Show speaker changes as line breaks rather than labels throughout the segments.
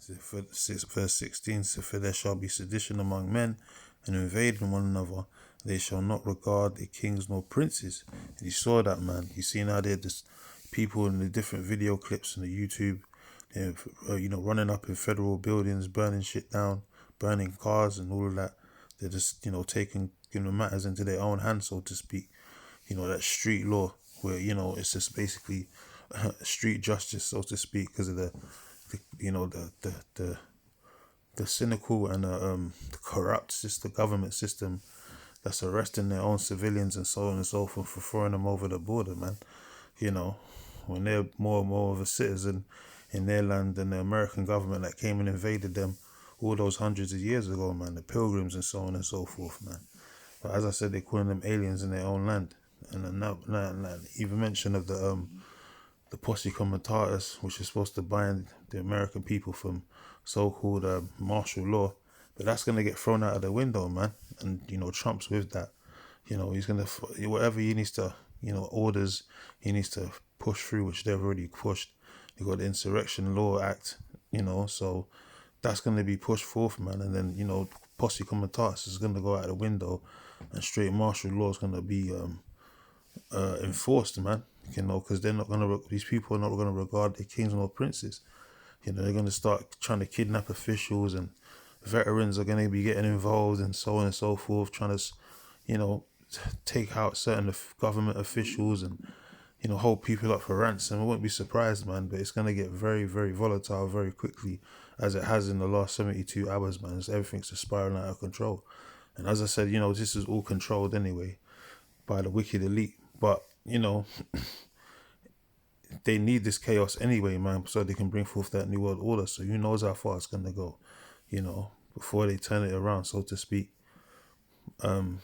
Verse 16 says, "For there shall be sedition among men, and invading one another. They shall not regard the kings nor princes." And you saw that, man. You seen how they're just people in the different video clips on the YouTube, they're, running up in federal buildings, burning shit down, burning cars and all of that. They're just, taking matters into their own hands, so to speak. That street law where, it's just basically street justice, so to speak, because of the cynical and the corrupt government system that's arresting their own civilians and so on and so forth for throwing them over the border, man. When they're more and more of a citizen in their land than the American government that came and invaded them all those hundreds of years ago, man. The pilgrims and so on and so forth, man. But as I said, they're calling them aliens in their own land. And then now even mention of the posse comitatus, which is supposed to bind the American people from so-called martial law, but that's going to get thrown out of the window, man. And Trump's with that. He's going to whatever he needs to, orders he needs to push through, which they've already pushed. They got the Insurrection Law Act, so that's going to be pushed forth, man. And then posse comitatus is going to go out the window, and straight martial law is going to be enforced, man. Because these people are not going to regard their kings nor princes. They're going to start trying to kidnap officials, and veterans are going to be getting involved and so on and so forth, trying to, take out certain government officials and, hold people up for ransom. I wouldn't be surprised, man, but it's going to get very, very volatile very quickly, as it has in the last 72 hours, man. Everything's just spiraling out of control. And as I said, this is all controlled anyway by the wicked elite. But, they need this chaos anyway, man, so they can bring forth that new world order. So who knows how far it's going to go, before they turn it around, so to speak, and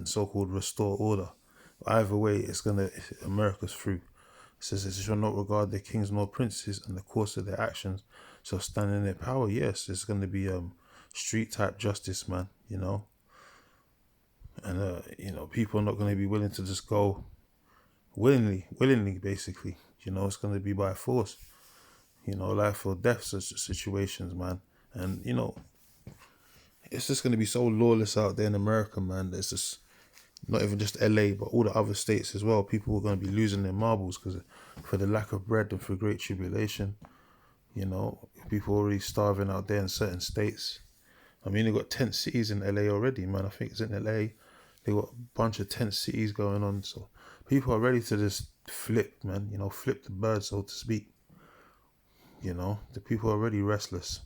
so-called restore order. Either way, America's through. It says, "They shall not regard their kings nor princes, and the course of their actions shall stand in their power." Yes, it's going to be street type justice, man, and people are not going to be willing to just go willingly, basically. It's going to be by force, life or death situations, man. And it's just going to be so lawless out there in America, man. There's just not even just LA, but all the other states as well. People are going to be losing their marbles because for the lack of bread and for great tribulation. People are already starving out there in certain states. I mean, they got tent cities in LA already, man. I think it's in LA. They got a bunch of tent cities going on, so people are ready to just flip, man. Flip the bird, so to speak. The people are already restless.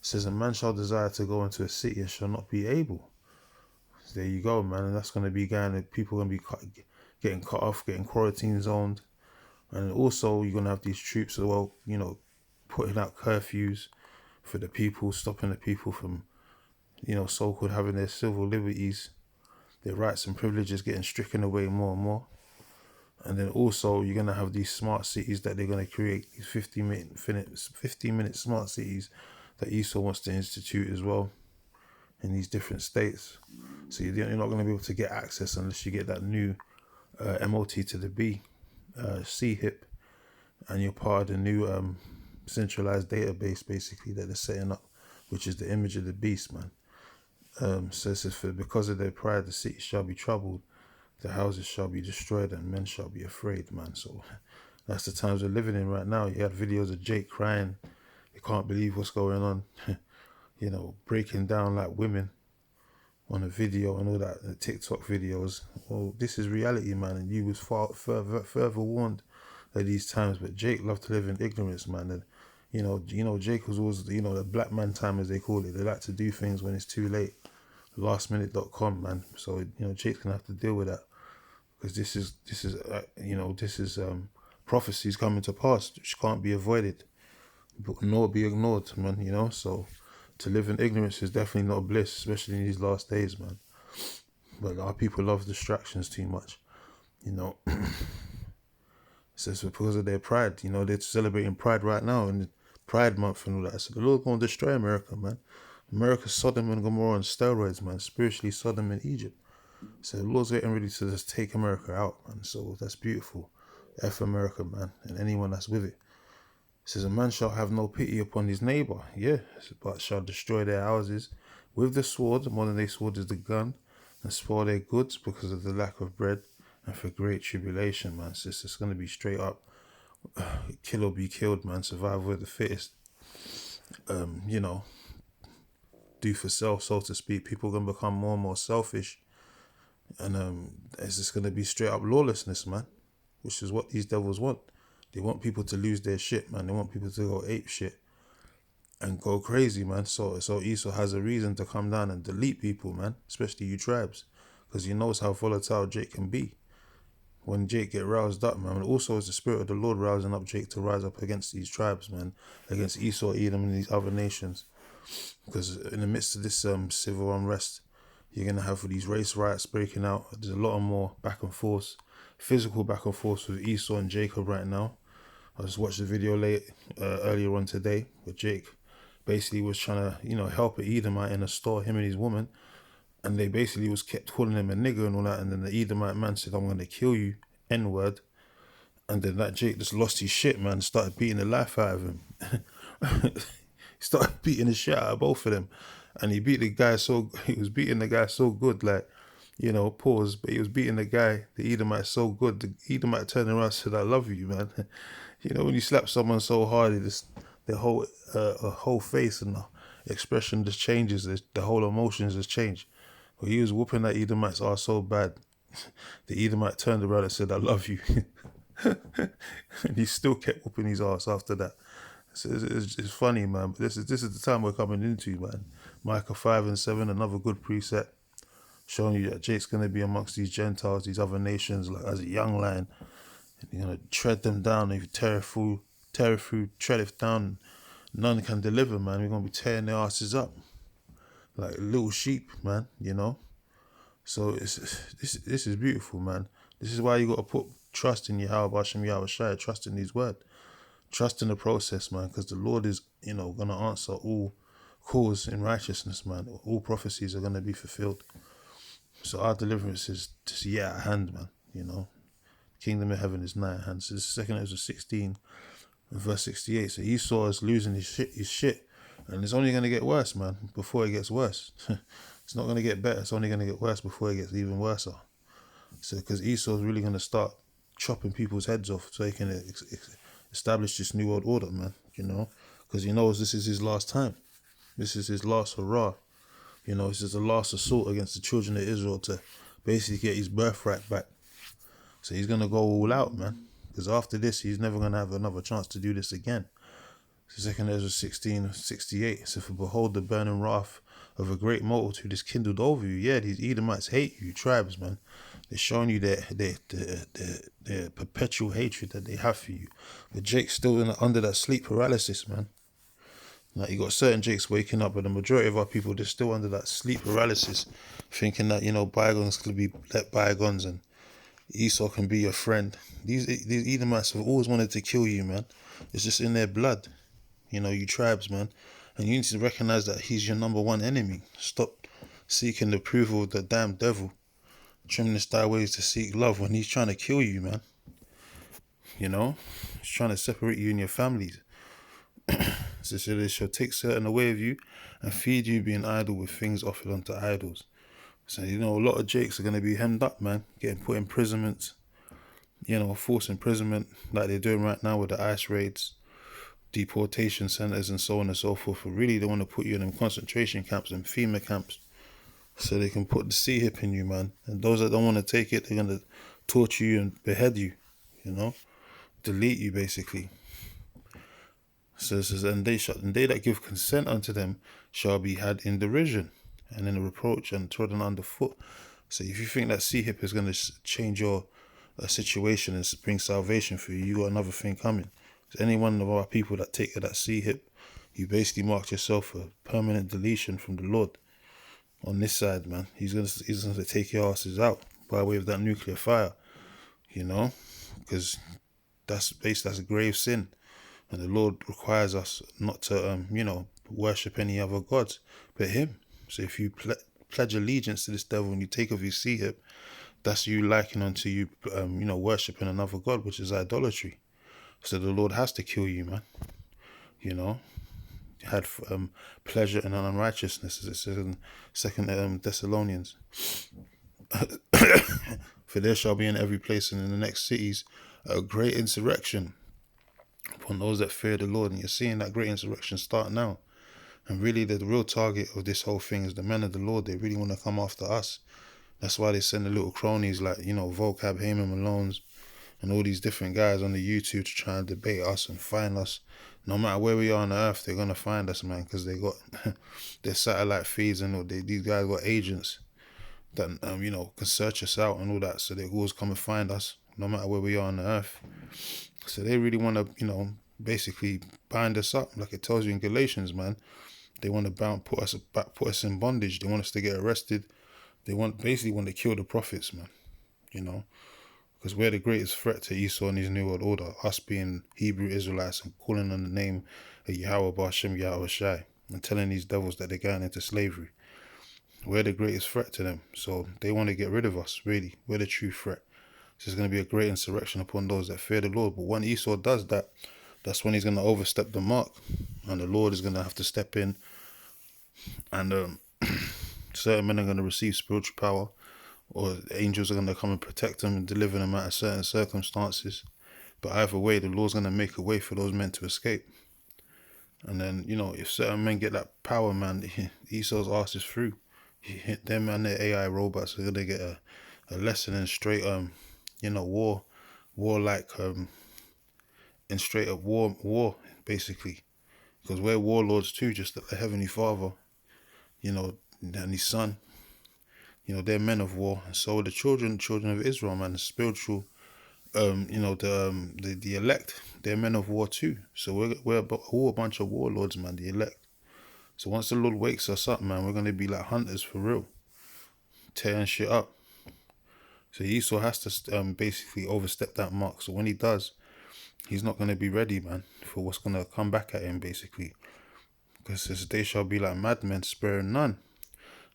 It says, "A man shall desire to go into a city and shall not be able." So there you go, man. And that's going to be people are going to be getting cut off, getting quarantine zoned. And also, you're going to have these troops as well, putting out curfews for the people, stopping the people from, so-called having their civil liberties, their rights and privileges getting stricken away more and more. And then also, you're going to have these smart cities that they're going to create, these 15-minute smart cities that ESO wants to institute as well in these different states. So you're not going to be able to get access unless you get that new MOT to the B, CHIP, and you're part of the new centralized database, basically, that they're setting up, which is the image of the beast, man. So it says, "Because of their pride, the city shall be troubled, the houses shall be destroyed, and men shall be afraid," man. So that's the times we're living in right now. You had videos of Jake crying. He can't believe what's going on. Breaking down like women on a video and all that, the TikTok videos. Well, this is reality, man, and you was further warned at these times. But Jake loved to live in ignorance, man. And Jake was always, the black man time, as they call it. They like to do things when it's too late. Lastminute.com, man. So Jake's gonna have to deal with that, because this is prophecies coming to pass, which can't be avoided, nor be ignored, man. So to live in ignorance is definitely not bliss, especially in these last days, man. But our people love distractions too much, It says because of their pride, they're celebrating Pride right now, and Pride Month and all that. So the Lord's going to destroy America, man. America's Sodom and Gomorrah on steroids, man. Spiritually Sodom and Egypt. So the Lord's getting ready to just take America out, man. So that's beautiful. F America, man, and anyone that's with it. says, a man shall have no pity upon his neighbor, yeah, but shall destroy their houses with the sword. The modern day sword is the gun, and spoil their goods because of the lack of bread and for great tribulation, man. So it's going to be straight up kill or be killed, man. Survival of the fittest. You know, do for self, so to speak. People are going to become more and more selfish, and it's just going to be straight up lawlessness, man, which is what these devils want. They want people to lose their shit, man. They want people to go ape shit and go crazy, man. So Esau has a reason to come down and delete people, man, especially you tribes, because he knows how volatile Jake can be. When Jake get roused up, man, and also it's the spirit of the Lord rousing up Jake to rise up against these tribes, man, against Esau, Edom, and these other nations. Because in the midst of this civil unrest, you're gonna have these race riots breaking out. There's a lot of more back and forth, physical back and forth with Esau and Jacob right now. I just watched the video earlier on today where Jake basically was trying to, help an Edomite in a store, him and his woman, and they basically was kept calling him a nigger and all that, and then the Edomite man said, I'm gonna kill you, N-word, and then that Jake just lost his shit, man, started beating the life out of him. He started beating the shit out of both of them, and he was beating the guy so good, like, pause, but he was beating the guy, the Edomite, so good, the Edomite turned around and said, I love you, man. When you slap someone so hard, their whole face and the expression just changes, the whole emotions just change. But he was whooping that Edomite's ass so bad, the Edomite turned around and said, I love you. And he still kept whooping his ass after that. So it's funny, man, but this is the time we're coming into, man. Micah 5:7, another good precept, showing you that Jake's going to be amongst these Gentiles, these other nations, like as a young lion. And you're going to tread them down. If you tread it down, none can deliver, man. We're going to be tearing their asses up like little sheep, man, So this is beautiful, man. This is why you got to put trust in Yahweh Hashem Yahweh Shai, trust in his word. Trust in the process, man, because the Lord is, going to answer all calls in righteousness, man. All prophecies are going to be fulfilled. So our deliverance is just at hand, man, Kingdom of heaven is nigh at hand. So this is 2 Ezra 16 and verse 68. So Esau is losing his shit. And it's only going to get worse, man, before it gets worse. It's not going to get better. It's only going to get worse before it gets even worse. So because Esau's really going to start chopping people's heads off so he can establish this new world order, man, because he knows this is his last time. This is his last hurrah. This is the last assault against the children of Israel to basically get his birthright back. So he's going to go all out, man, because after this, he's never going to have another chance to do this again. So 2 Ezra 16:68. So, for behold, the burning wrath of a great multitude is kindled over you. Yeah, these Edomites hate you, tribes, man. They're showing you their perpetual hatred that they have for you. But Jake's still under that sleep paralysis, man. Like, you got certain Jakes waking up, but the majority of our people, they're still under that sleep paralysis, thinking that, bygones can be let bygones and Esau can be your friend. These Edomites have always wanted to kill you, man. It's just in their blood. You tribes, man. And you need to recognize that he's your number one enemy. Stop seeking the approval of the damn devil. Trimness thy ways to seek love when he's trying to kill you, man. He's trying to separate you and your families. So they shall take certain away of you and feed you being idle with things offered unto idols. So, a lot of Jakes are going to be hemmed up, man. Getting put in imprisonments, forced imprisonment like they're doing right now with the ICE raids, deportation centers and so on and so forth. But really, they want to put you in them concentration camps and FEMA camps so they can put the C-hip in you, man. And those that don't want to take it, they're going to torture you and behead you, delete you, basically. So it says, and they that give consent unto them shall be had in derision and in reproach and trodden underfoot. So if you think that C-hip is going to change your situation and bring salvation for you, you got another thing coming. So any one of our people that take that C-hip, you basically marked yourself for permanent deletion from the Lord. On this side, man, he's gonna take your asses out by way of that nuclear fire, because that's a grave sin. And the Lord requires us not to, worship any other gods but him. So if you pledge allegiance to this devil and you take off his C-hip, that's you likening unto you, worshipping another god, which is idolatry. So the Lord has to kill you, man. you know, had pleasure in unrighteousness, as it says in Second Thessalonians. For there shall be in every place and in the next cities a great insurrection upon those that fear the Lord. And you're seeing that great insurrection start now. And really, the real target of this whole thing is the men of the Lord. They really want to come after us. That's why they send the little cronies like, Vocab, Heyman Malone's, and all these different guys on the YouTube to try and debate us and find us. No matter where we are on the earth, they're going to find us, man, because they got their satellite feeds and all. These guys got agents that, can search us out and all that. So they always come and find us, no matter where we are on the earth. So they really want to, basically bind us up, like it tells you in Galatians, man. They want to put us in bondage. They want us to get arrested. They basically want to kill the prophets, man. Because we're the greatest threat to Esau and his New World Order, us being Hebrew Israelites and calling on the name of Yahweh B'Hashem Yahweh Shai and telling these devils that they're going into slavery. We're the greatest threat to them. So they want to get rid of us, really. We're the true threat. So there's going to be a great insurrection upon those that fear the Lord. But when Esau does that, that's when he's going to overstep the mark. And the Lord is going to have to step in. And certain men are going to receive spiritual power. Or angels are going to come and protect them and deliver them out of certain circumstances. But either way, the Lord's going to make a way for those men to escape. And then, if certain men get that power, man, Esau's ass is through. Them and their AI robots are going to get a lesson in straight, warlike, in straight up war, basically. Because we're warlords too, just like the Heavenly Father, and his Son. They're men of war. And so the children of Israel, man, the spiritual, the elect, they're men of war too. So we're all a bunch of warlords, man, the elect. So once the Lord wakes us up, man, we're going to be like hunters for real, tearing shit up. So Esau has to basically overstep that mark. So when he does, he's not going to be ready, man, for what's going to come back at him, basically. Because they shall be like madmen, sparing none,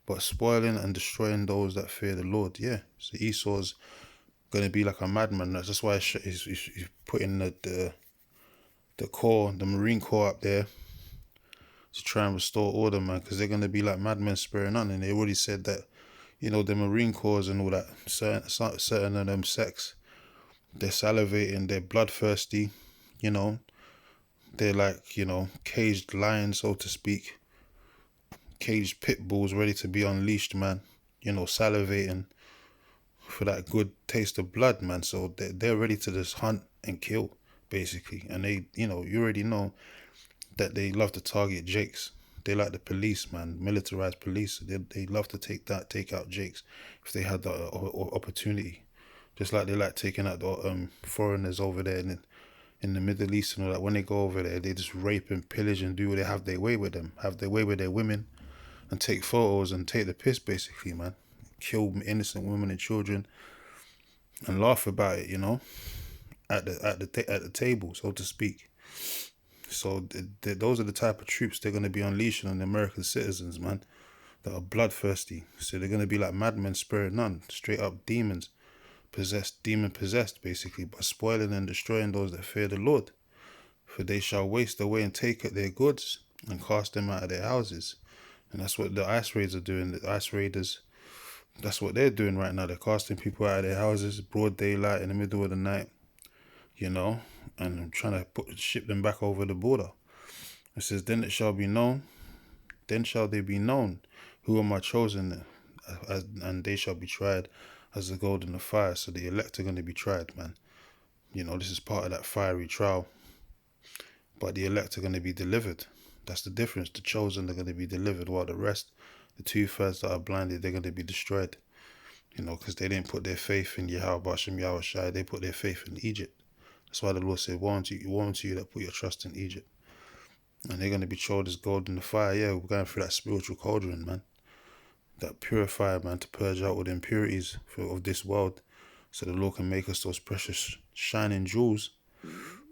but spoiling and destroying those that fear the Lord. Yeah. So Esau's going to be like a madman. That's why he's putting the Marine Corps up there to try and restore order, man, because they're going to be like madmen sparing none. And they already said that, the Marine Corps and all that, certain of them sects, they're salivating, they're bloodthirsty, they're like, caged lions, so to speak, caged pit bulls ready to be unleashed, man, salivating for that good taste of blood, man. So they're ready to just hunt and kill, basically. And they, you already know that they love to target Jakes. They like the police, man, militarized police. They love to take out Jakes if they had the opportunity. Just like they like taking out the foreigners over there in the Middle East and all that. When they go over there, they just rape and pillage and do what they have their way with them. Have their way with their women and take photos and take the piss, basically, man. Kill innocent women and children and laugh about it, at the table, so to speak. So those are the type of troops they're going to be unleashing on the American citizens, man, that are bloodthirsty. So they're going to be like madmen sparing none, straight up demon possessed, basically, but spoiling and destroying those that fear the Lord. For they shall waste away and take their goods and cast them out of their houses. And that's what the ice raids are doing. The ice raiders, that's what they're doing right now. They're casting people out of their houses, broad daylight, in the middle of the night, and trying to ship them back over the border. It says, then shall they be known who are my chosen, and they shall be tried as the gold in the fire. So the elect are going to be tried, man. This is part of that fiery trial. But the elect are going to be delivered. That's the difference. The chosen are going to be delivered, while the rest, the 2/3 that are blinded, they're going to be destroyed. Because they didn't put their faith in Yahweh B'Hashem Yahweh Shai. They put their faith in Egypt. That's why the Lord said, woe unto you that put your trust in Egypt. And they're going to be tried as gold in the fire. Yeah, we're going through that spiritual cauldron, man. That purifier, man, to purge out all the impurities of this world, so the Lord can make us those precious shining jewels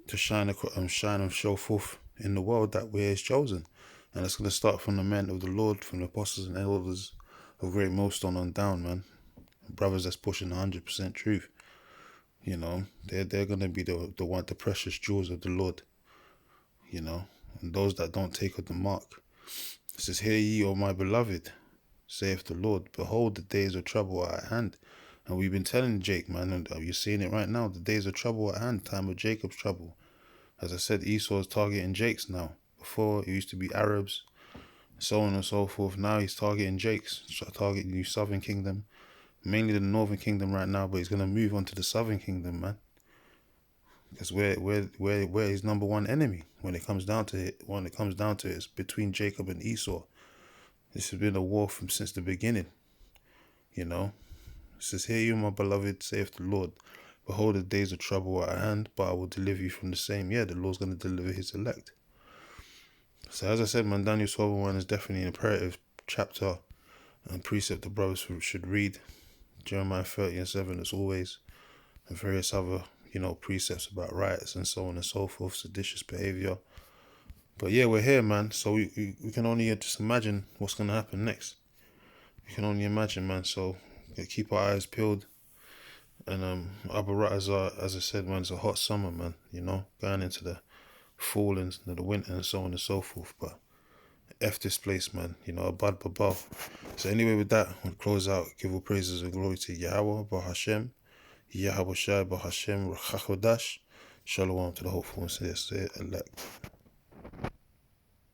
to shine and show forth in the world that we're His chosen. And it's going to start from the men of the Lord, from the apostles and elders of Great Millstone on down, man. Brothers that's pushing 100% truth. They're going to be the precious jewels of the Lord. and those that don't take of the mark. It says, "Hear ye, O my beloved, saith the Lord, behold, the days of trouble are at hand." And we've been telling Jake, man, and you're seeing it right now, the days of trouble at hand, time of Jacob's trouble. As I said, Esau's targeting Jake's now. Before, it used to be Arabs, so on and so forth. Now he's targeting Jake's, targeting the southern kingdom, mainly the northern kingdom right now, but he's going to move on to the southern kingdom, man. Because we're his number one enemy when it comes down to it. When it comes down to it, it's between Jacob and Esau. This has been a war from since the beginning, you know. It says, "Hear you, my beloved, saith the Lord. Behold, the days of trouble are at hand, but I will deliver you from the same." Yeah, the Lord's going to deliver his elect. So as I said, man, Daniel 12:1 is definitely an imperative chapter and precept the brothers should read. Jeremiah 30:7 as always, and various other, precepts about riots and so on and so forth, seditious behavior. But yeah, we're here, man. So we can only just imagine what's going to happen next. We can only imagine, man. So keep our eyes peeled. And Uproars are, as I said, man, it's a hot summer, man. Going into the fall and the winter and so on and so forth. But F this place, man. Abad Babal. So anyway, with that, we'll close out. Give all praises and glory to Yahweh, Bahashem, Yahweh Shai, Bahashem, Rachakodash. Shalom to the hopeful and sincere elect.